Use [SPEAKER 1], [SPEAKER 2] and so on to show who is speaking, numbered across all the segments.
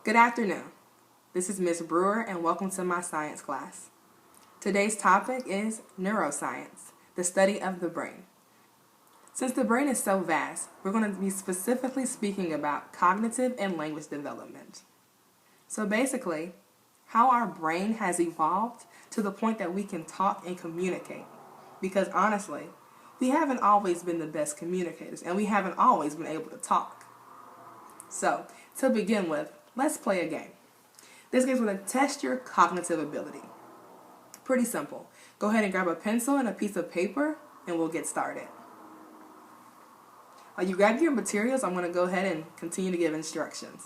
[SPEAKER 1] Good afternoon. This is Ms. Brewer and welcome to my science class. Today's topic is neuroscience, the study of the brain. Since the brain is so vast, we're going to be specifically speaking about cognitive and language development. So basically, how our brain has evolved to the point that we can talk and communicate. Because honestly, we haven't always been the best communicators and we haven't always been able to talk. So, to begin with, let's play a game. This game is going to test your cognitive ability. Pretty simple. Go ahead and grab a pencil and a piece of paper and we'll get started. While you grab your materials, I'm going to go ahead and continue to give instructions.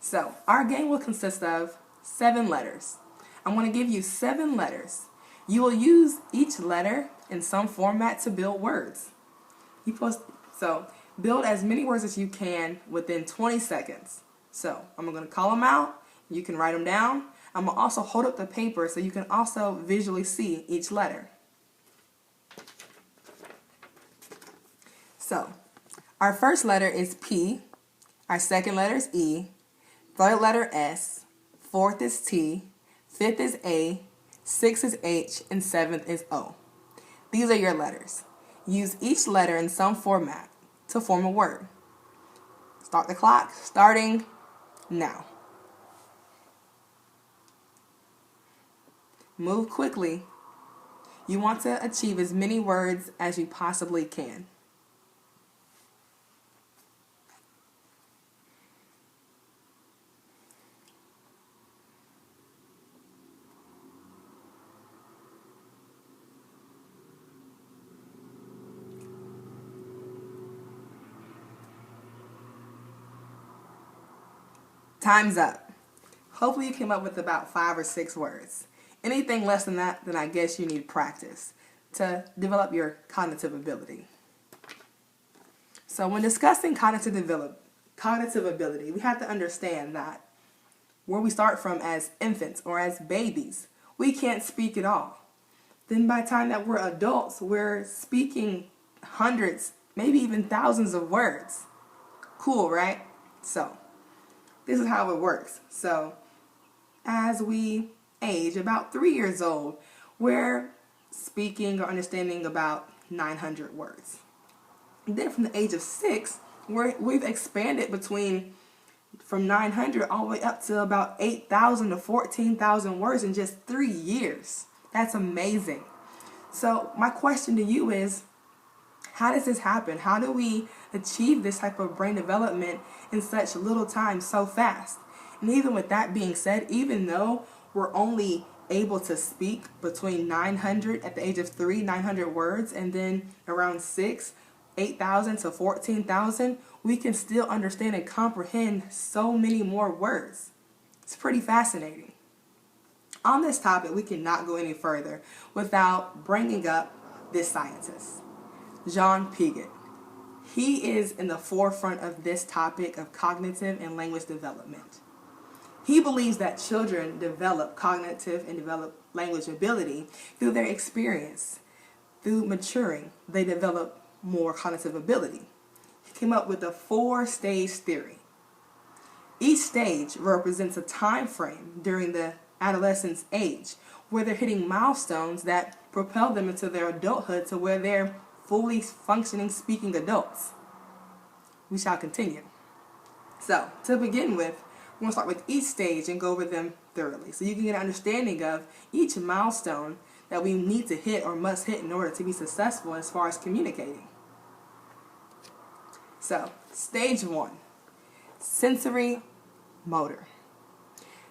[SPEAKER 1] So, our game will consist of 7 letters. I'm going to give you 7 letters. You will use each letter in some format to build words. So, build as many words as you can within 20 seconds. So, I'm going to call them out. You can write them down. I'm going to also hold up the paper so you can also visually see each letter. So, our first letter is P. Our second letter is E. Third letter S. Fourth is T. Fifth is A. Sixth is H. And seventh is O. These are your letters. Use each letter in some format to form a word. Start the clock, starting now. Move quickly. You want to achieve as many words as you possibly can. Time's up. Hopefully you came up with about 5 or 6 words. Anything less than that, then I guess you need practice to develop your cognitive ability. So when discussing cognitive ability, we have to understand that where we start from as infants or as babies, we can't speak at all. Then by the time that we're adults, we're speaking hundreds, maybe even thousands of words. Cool, right? So this is how it works. So, as we age, about 3 years old, we're speaking or understanding about 900 words. Then from the age of 6, we've expanded from 900 all the way up to about 8,000 to 14,000 words in just 3 years. That's amazing. So, my question to you is, how does this happen? How do we achieve this type of brain development in such little time so fast? And even with that being said, even though we're only able to speak between 900 at the age of 3, 900 words, and then around 6, 8,000 to 14,000, we can still understand and comprehend so many more words. It's pretty fascinating. On this topic, we cannot go any further without bringing up this scientist, John Piaget. He is in the forefront of this topic of cognitive and language development. He believes that children develop cognitive and develop language ability through their experience. Through maturing, they develop more cognitive ability. He came up with a 4-stage theory. Each stage represents a time frame during the adolescence age where they're hitting milestones that propel them into their adulthood to where they're fully functioning, speaking adults. We shall continue. So, to begin with, we're going to start with each stage and go over them thoroughly so you can get an understanding of each milestone that we need to hit or must hit in order to be successful as far as communicating. So, stage 1, sensory motor.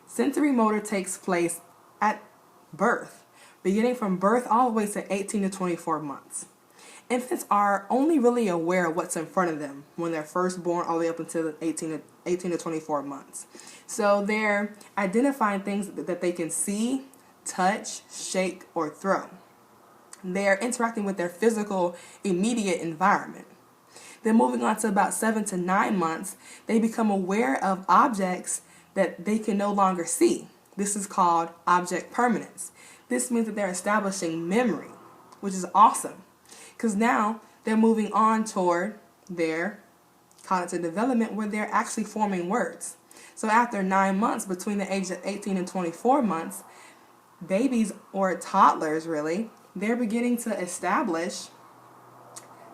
[SPEAKER 1] Sensory motor takes place at birth, beginning from birth all the way to 18 to 24 months. Infants are only really aware of what's in front of them when they're first born all the way up until 18 to 24 months. So they're identifying things that they can see, touch, shake, or throw. They're interacting with their physical immediate environment. Then moving on to about 7 to 9 months, they become aware of objects that they can no longer see. This is called object permanence. This means that they're establishing memory, which is awesome, because now they're moving on toward their cognitive development where they're actually forming words. So after 9 months, between the age of 18 and 24 months, babies or toddlers really, they're beginning to establish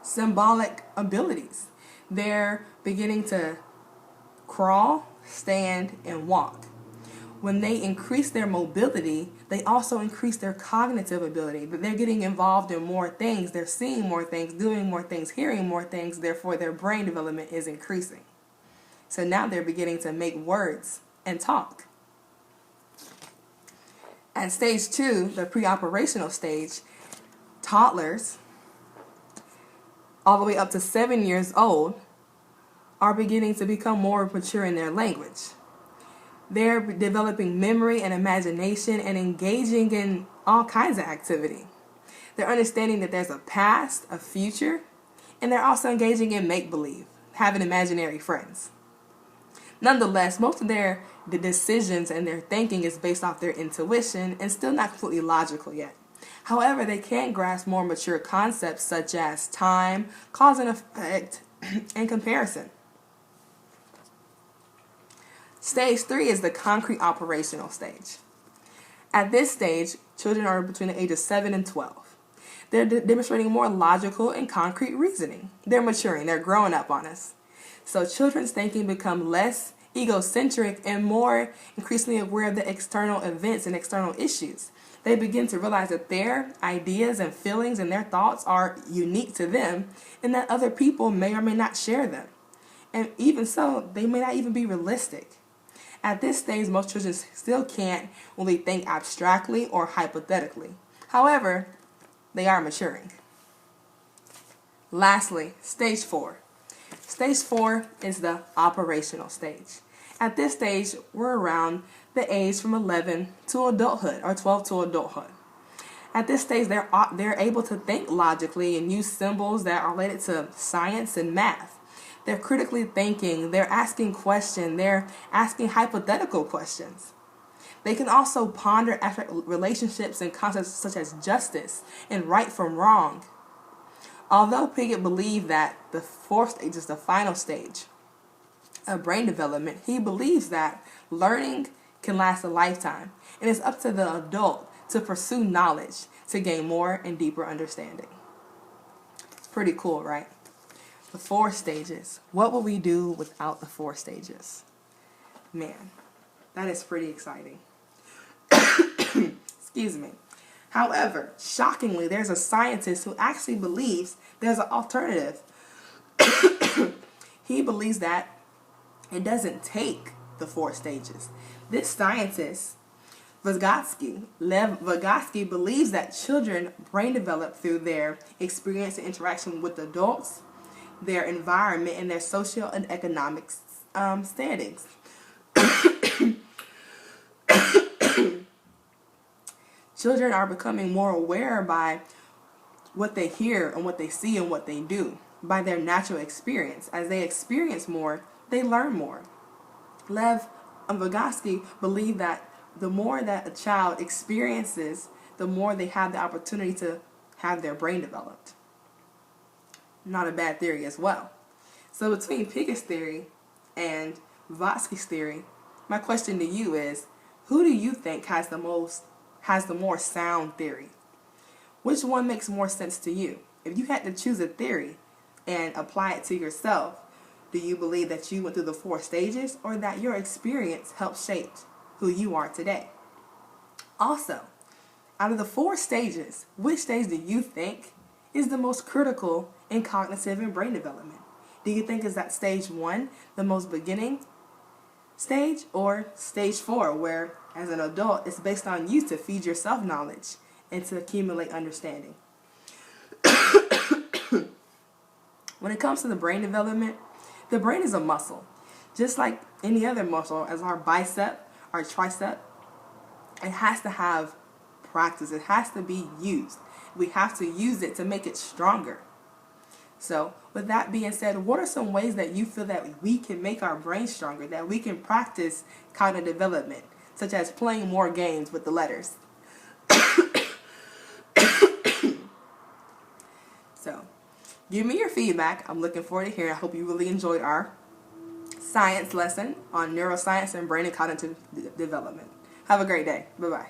[SPEAKER 1] symbolic abilities. They're beginning to crawl, stand, and walk. When they increase their mobility, they also increase their cognitive ability. They're getting involved in more things. They're seeing more things, doing more things, hearing more things. Therefore, their brain development is increasing. So now they're beginning to make words and talk. At stage 2, the pre-operational stage, toddlers, all the way up to 7 years old, are beginning to become more mature in their language. They're developing memory and imagination and engaging in all kinds of activity. They're understanding that there's a past, a future, and they're also engaging in make-believe, having imaginary friends. Nonetheless, most of the decisions and their thinking is based off their intuition and still not completely logical yet. However, they can grasp more mature concepts such as time, cause and effect, and comparison. Stage 3 is the concrete operational stage. At this stage, children are between the ages of 7 and 12. They're demonstrating more logical and concrete reasoning. They're maturing. They're growing up on us. So children's thinking become less egocentric and more increasingly aware of the external events and external issues. They begin to realize that their ideas and feelings and their thoughts are unique to them and that other people may or may not share them. And even so, they may not even be realistic. At this stage, most children still can't really think abstractly or hypothetically. However, they are maturing. Lastly, stage 4. Stage 4 is the operational stage. At this stage, we're around the age from 11 to adulthood or 12 to adulthood. At this stage, they're able to think logically and use symbols that are related to science and math. They're critically thinking, they're asking questions, they're asking hypothetical questions. They can also ponder abstract relationships and concepts such as justice and right from wrong. Although Piaget believed that the 4th stage is the final stage of brain development, he believes that learning can last a lifetime, and it's up to the adult to pursue knowledge to gain more and deeper understanding. It's pretty cool, right? The 4 stages. What would we do without the 4 stages? Man, that is pretty exciting. Excuse me. However, shockingly, there's a scientist who actually believes there's an alternative. He believes that it doesn't take the 4 stages. This scientist, Lev Vygotsky, believes that children brain develop through their experience and interaction with adults, their environment, and their social and economic standings. Children are becoming more aware by what they hear and what they see and what they do, by their natural experience. As they experience more, they learn more. Lev Vygotsky believed that the more that a child experiences, the more they have the opportunity to have their brain developed. Not a bad theory as well. So between Piaget's theory and Vygotsky's theory, my question to you is, who do you think has the more sound theory? Which one makes more sense to you? If you had to choose a theory and apply it to yourself, do you believe that you went through the 4 stages or that your experience helped shape who you are today? Also, out of the 4 stages, which stage do you think is the most critical in cognitive and brain development? Do you think is that stage 1, the most beginning stage, or stage 4, where as an adult it's based on you to feed yourself knowledge and to accumulate understanding? When it comes to the brain development, the brain is a muscle. Just like any other muscle, as our bicep, our tricep, it has to have practice. It has to be used. We have to use it to make it stronger. So with that being said, what are some ways that you feel that we can make our brain stronger, that we can practice cognitive development, such as playing more games with the letters? So Give me your feedback. I'm looking forward to hearing. I hope you really enjoyed our science lesson on neuroscience and brain and cognitive development. Have a great day. Bye-bye.